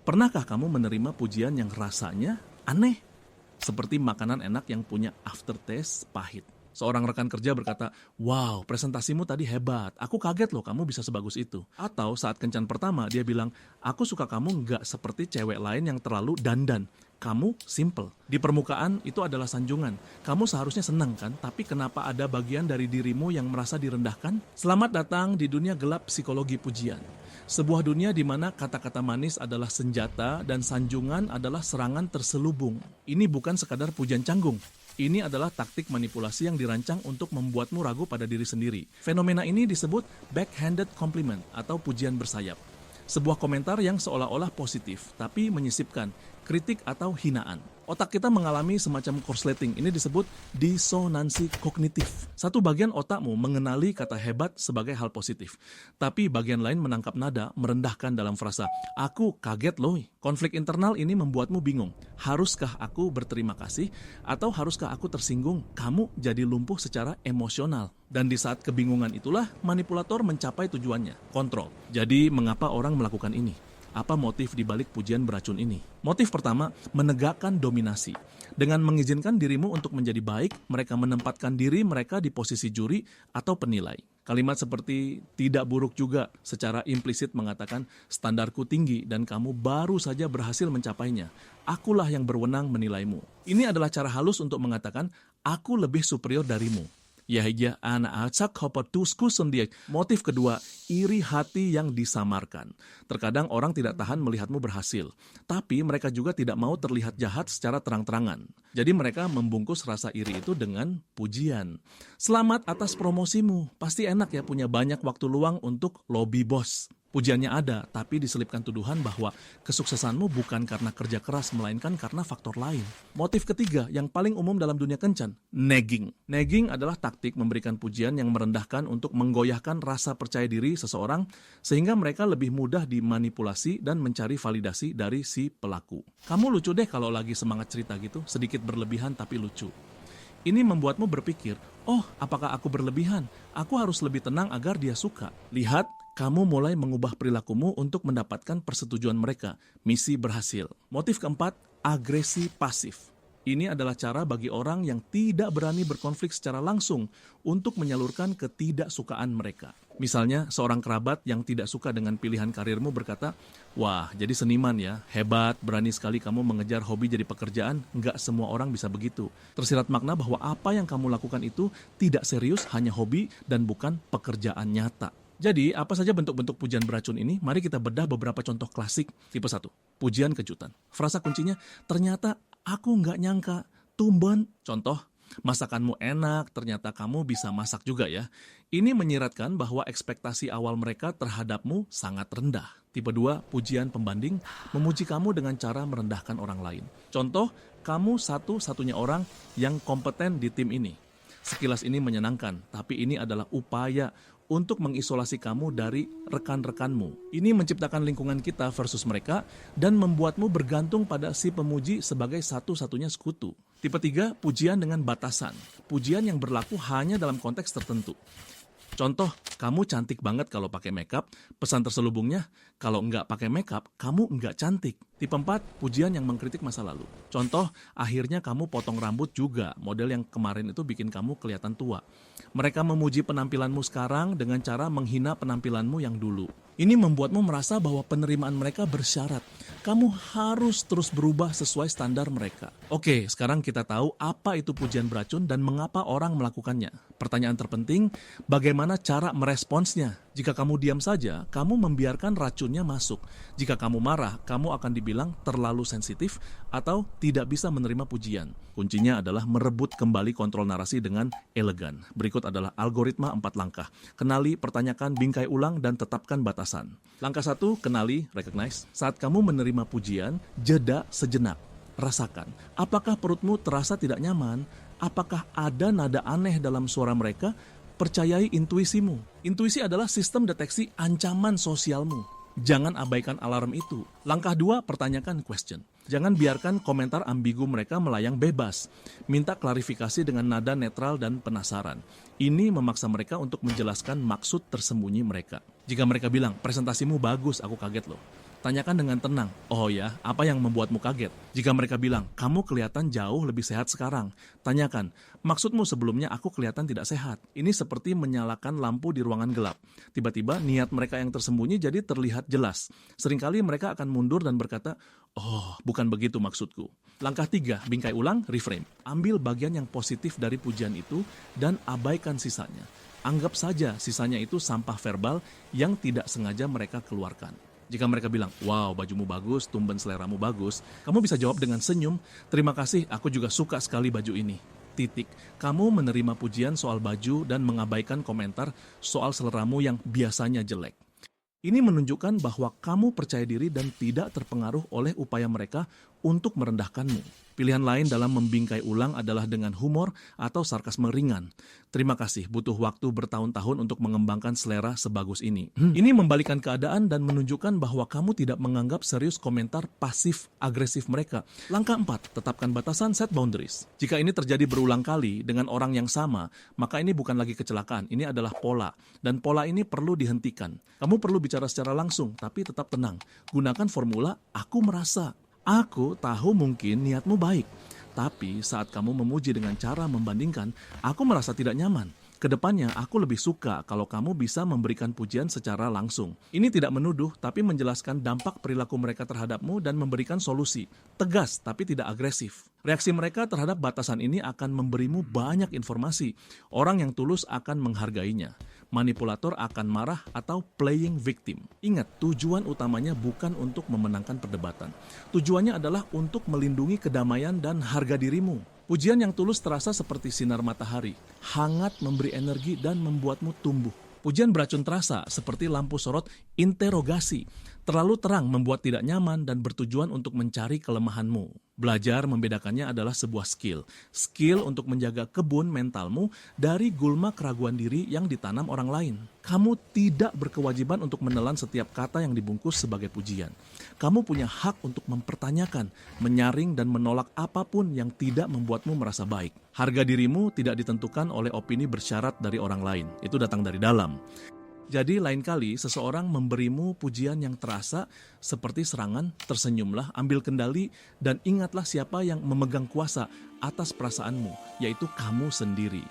Pernahkah kamu menerima pujian yang rasanya aneh? Seperti makanan enak yang punya aftertaste pahit. Seorang rekan kerja berkata, "Wow, presentasimu tadi hebat. Aku kaget loh kamu bisa sebagus itu." Atau saat kencan pertama, dia bilang, "Aku suka kamu nggak seperti cewek lain yang terlalu dandan. Kamu simple." Di permukaan itu adalah sanjungan. Kamu seharusnya senang kan? Tapi kenapa ada bagian dari dirimu yang merasa direndahkan? Selamat datang di dunia gelap psikologi pujian. Sebuah dunia di mana kata-kata manis adalah senjata dan sanjungan adalah serangan terselubung. Ini bukan sekadar pujian canggung. Ini adalah taktik manipulasi yang dirancang untuk membuatmu ragu pada diri sendiri. Fenomena ini disebut backhanded compliment atau pujian bersayap. Sebuah komentar yang seolah-olah positif, tapi menyisipkan kritik atau hinaan. Otak kita mengalami semacam korsleting, ini disebut disonansi kognitif. Satu bagian otakmu mengenali kata hebat sebagai hal positif, tapi bagian lain menangkap nada merendahkan dalam frasa, "Aku kaget loh." Konflik internal ini membuatmu bingung. Haruskah aku berterima kasih atau haruskah aku tersinggung? Kamu jadi lumpuh secara emosional. Dan di saat kebingungan itulah manipulator mencapai tujuannya, kontrol. Jadi mengapa orang melakukan ini? Apa motif di balik pujian beracun ini? Motif pertama, menegakkan dominasi. Dengan mengizinkan dirimu untuk menjadi baik, mereka menempatkan diri mereka di posisi juri atau penilai. Kalimat seperti tidak buruk juga secara implisit mengatakan standarku tinggi dan kamu baru saja berhasil mencapainya. Akulah yang berwenang menilaimu. Ini adalah cara halus untuk mengatakan aku lebih superior darimu. Yahya anak hopotusku sendiak. Motif kedua, iri hati yang disamarkan. Terkadang orang tidak tahan melihatmu berhasil, tapi mereka juga tidak mau terlihat jahat secara terang-terangan. Jadi mereka membungkus rasa iri itu dengan pujian. Selamat atas promosimu, pasti enak ya punya banyak waktu luang untuk lobby bos. Pujiannya ada, tapi diselipkan tuduhan bahwa kesuksesanmu bukan karena kerja keras, melainkan karena faktor lain. Motif ketiga yang paling umum dalam dunia kencan, nagging. Nagging adalah taktik memberikan pujian yang merendahkan untuk menggoyahkan rasa percaya diri seseorang, sehingga mereka lebih mudah dimanipulasi dan mencari validasi dari si pelaku. Kamu lucu deh kalau lagi semangat cerita gitu, sedikit berlebihan tapi lucu. Ini membuatmu berpikir, oh apakah aku berlebihan? Aku harus lebih tenang agar dia suka. Lihat, kamu mulai mengubah perilakumu untuk mendapatkan persetujuan mereka. Misi berhasil. Motif keempat, agresi pasif. Ini adalah cara bagi orang yang tidak berani berkonflik secara langsung untuk menyalurkan ketidaksukaan mereka. Misalnya, seorang kerabat yang tidak suka dengan pilihan karirmu berkata, "Wah, jadi seniman ya, hebat, berani sekali kamu mengejar hobi jadi pekerjaan, nggak semua orang bisa begitu." Tersirat makna bahwa apa yang kamu lakukan itu tidak serius, hanya hobi dan bukan pekerjaan nyata. Jadi, apa saja bentuk-bentuk pujian beracun ini? Mari kita bedah beberapa contoh klasik. Tipe 1, pujian kejutan. Frasa kuncinya, ternyata aku nggak nyangka, tumben. Contoh, masakanmu enak, ternyata kamu bisa masak juga ya. Ini menyiratkan bahwa ekspektasi awal mereka terhadapmu sangat rendah. Tipe 2, pujian pembanding, memuji kamu dengan cara merendahkan orang lain. Contoh, kamu satu-satunya orang yang kompeten di tim ini. Sekilas ini menyenangkan, tapi ini adalah upaya untuk mengisolasi kamu dari rekan-rekanmu. Ini menciptakan lingkungan kita versus mereka dan membuatmu bergantung pada si pemuji sebagai satu-satunya sekutu. Tipe 3, pujian dengan batasan. Pujian yang berlaku hanya dalam konteks tertentu. Contoh, kamu cantik banget kalau pakai makeup. Pesan terselubungnya, kalau nggak pakai makeup, kamu nggak cantik. Tipe 4, pujian yang mengkritik masa lalu. Contoh, akhirnya kamu potong rambut juga. Model yang kemarin itu bikin kamu kelihatan tua. Mereka memuji penampilanmu sekarang dengan cara menghina penampilanmu yang dulu. Ini membuatmu merasa bahwa penerimaan mereka bersyarat. Kamu harus terus berubah sesuai standar mereka. Oke, sekarang kita tahu apa itu pujian beracun dan mengapa orang melakukannya. Pertanyaan terpenting, bagaimana cara meresponsnya? Jika kamu diam saja, kamu membiarkan racunnya masuk. Jika kamu marah, kamu akan dibilang terlalu sensitif atau tidak bisa menerima pujian. Kuncinya adalah merebut kembali kontrol narasi dengan elegan. Berikut adalah algoritma 4 langkah. Kenali, pertanyakan, bingkai ulang, dan tetapkan batasan. Langkah 1, kenali, recognize. Saat kamu menerima pujian, jeda sejenak. Rasakan, apakah perutmu terasa tidak nyaman? Apakah ada nada aneh dalam suara mereka? Percayai intuisimu. Intuisi adalah sistem deteksi ancaman sosialmu. Jangan abaikan alarm itu. Langkah 2, pertanyakan question. Jangan biarkan komentar ambigu mereka melayang bebas. Minta klarifikasi dengan nada netral dan penasaran. Ini memaksa mereka untuk menjelaskan maksud tersembunyi mereka. Jika mereka bilang, presentasimu bagus, aku kaget loh. Tanyakan dengan tenang, oh ya, apa yang membuatmu kaget? Jika mereka bilang, kamu kelihatan jauh lebih sehat sekarang. Tanyakan, maksudmu sebelumnya aku kelihatan tidak sehat. Ini seperti menyalakan lampu di ruangan gelap. Tiba-tiba niat mereka yang tersembunyi jadi terlihat jelas. Seringkali mereka akan mundur dan berkata, oh, bukan begitu maksudku. Langkah 3, bingkai ulang, reframe. Ambil bagian yang positif dari pujian itu dan abaikan sisanya. Anggap saja sisanya itu sampah verbal yang tidak sengaja mereka keluarkan. Jika mereka bilang, wow bajumu bagus, tumben seleramu bagus, kamu bisa jawab dengan senyum, terima kasih, aku juga suka sekali baju ini. Titik. Kamu menerima pujian soal baju dan mengabaikan komentar soal seleramu yang biasanya jelek. Ini menunjukkan bahwa kamu percaya diri dan tidak terpengaruh oleh upaya mereka untuk merendahkanmu. Pilihan lain dalam membingkai ulang adalah dengan humor atau sarkasme ringan. Terima kasih, butuh waktu bertahun-tahun untuk mengembangkan selera sebagus ini. Ini membalikan keadaan dan menunjukkan bahwa kamu tidak menganggap serius komentar pasif-agresif mereka. Langkah 4, tetapkan batasan, set boundaries. Jika ini terjadi berulang kali dengan orang yang sama, maka ini bukan lagi kecelakaan, ini adalah pola. Dan pola ini perlu dihentikan. Kamu perlu bicara secara langsung, tapi tetap tenang. Gunakan formula, aku merasa. Aku tahu mungkin niatmu baik, tapi saat kamu memuji dengan cara membandingkan, aku merasa tidak nyaman. Kedepannya, aku lebih suka kalau kamu bisa memberikan pujian secara langsung. Ini tidak menuduh, tapi menjelaskan dampak perilaku mereka terhadapmu dan memberikan solusi. Tegas, tapi tidak agresif. Reaksi mereka terhadap batasan ini akan memberimu banyak informasi. Orang yang tulus akan menghargainya. Manipulator akan marah atau playing victim. Ingat, tujuan utamanya bukan untuk memenangkan perdebatan. Tujuannya adalah untuk melindungi kedamaian dan harga dirimu. Pujian yang tulus terasa seperti sinar matahari, hangat memberi energi dan membuatmu tumbuh. Pujian beracun terasa seperti lampu sorot interogasi, terlalu terang membuat tidak nyaman dan bertujuan untuk mencari kelemahanmu. Belajar membedakannya adalah sebuah skill. Skill untuk menjaga kebun mentalmu dari gulma keraguan diri yang ditanam orang lain. Kamu tidak berkewajiban untuk menelan setiap kata yang dibungkus sebagai pujian. Kamu punya hak untuk mempertanyakan, menyaring dan menolak apapun yang tidak membuatmu merasa baik. Harga dirimu tidak ditentukan oleh opini bersyarat dari orang lain. Itu datang dari dalam. Jadi lain kali seseorang memberimu pujian yang terasa seperti serangan, tersenyumlah, ambil kendali, dan ingatlah siapa yang memegang kuasa atas perasaanmu, yaitu kamu sendiri.